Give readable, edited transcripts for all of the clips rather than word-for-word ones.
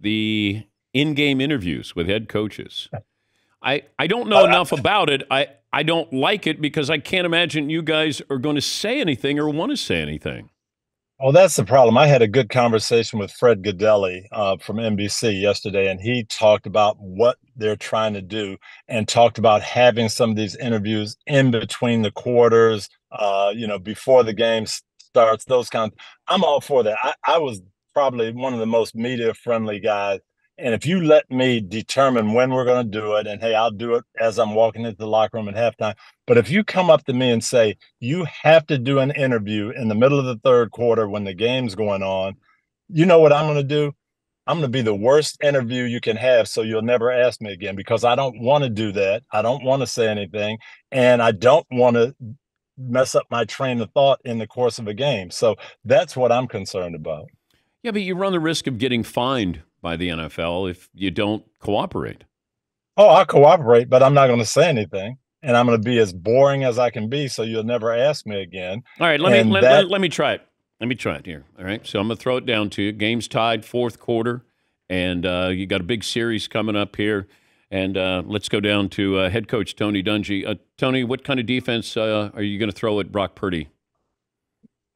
the in-game interviews with head coaches. I don't know enough about it. I don't like it because I can't imagine you guys are going to say anything or want to say anything. Well, that's the problem. I had a good conversation with Fred Godelli from NBC yesterday, and he talked about what they're trying to do and talked about having some of these interviews in between the quarters, before the game starts, those kinds. I'm all for that. I was probably one of the most media friendly guys. And if you let me determine when we're going to do it, and hey, I'll do it as I'm walking into the locker room at halftime. But if you come up to me and say, you have to do an interview in the middle of the third quarter when the game's going on, you know what I'm going to do? I'm going to be the worst interview you can have, so you'll never ask me again, because I don't want to do that. I don't want to say anything, and I don't want to mess up my train of thought in the course of a game. So that's what I'm concerned about. Yeah, but you run the risk of getting fined by the NFL if you don't cooperate. Oh, I'll cooperate, but I'm not going to say anything, and I'm going to be as boring as I can be, so you'll never ask me again. All right, let me try it. Let me try it here. All right, so I'm going to throw it down to you. Game's tied, fourth quarter, and you got a big series coming up here. And let's go down to head coach Tony Dungy. Tony, what kind of defense are you going to throw at Brock Purdy?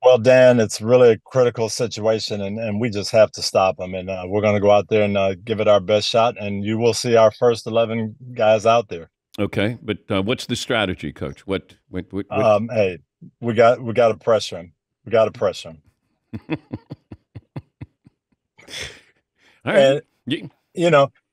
Well, Dan, it's really a critical situation, and we just have to stop them. And we're going to go out there and give it our best shot, and you will see our first 11 guys out there. Okay, but what's the strategy, Coach? What? Hey, we got to pressure him. We got to pressure him. All right.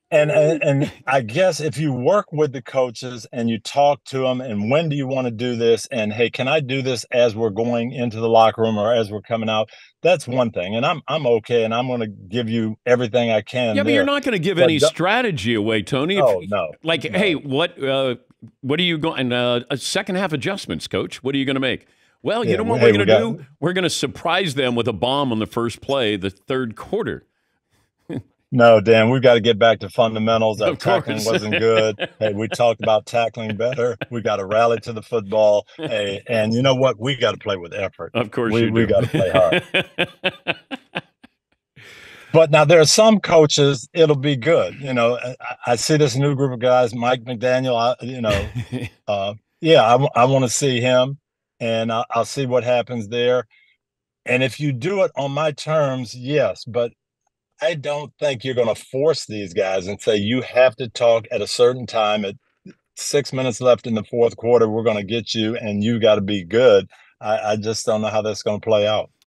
And I guess if you work with the coaches and you talk to them, and when do you want to do this? And hey, can I do this as we're going into the locker room or as we're coming out? That's one thing. And I'm okay, and I'm going to give you everything I can. Yeah, but you're not going to give any strategy away, Tony. Oh, no. Like, no. Hey, what are you going? A second half adjustments, Coach. What are you going to make? Well, you know what we're going to do? We're going to surprise them with a bomb on the first play, the third quarter. No, Dan, we've got to get back to fundamentals. Our tackling wasn't good. Hey, we talked about tackling better. We got to rally to the football. Hey, and you know what? We got to play with effort. Of course we got to play hard. But now there are some coaches, it'll be good. I see this new group of guys, Mike McDaniel, I want to see him, and I'll see what happens there. And if you do it on my terms, yes, but I don't think you're going to force these guys and say you have to talk at a certain time at 6 minutes left in the fourth quarter. We're going to get you, and you got to be good. I just don't know how that's going to play out.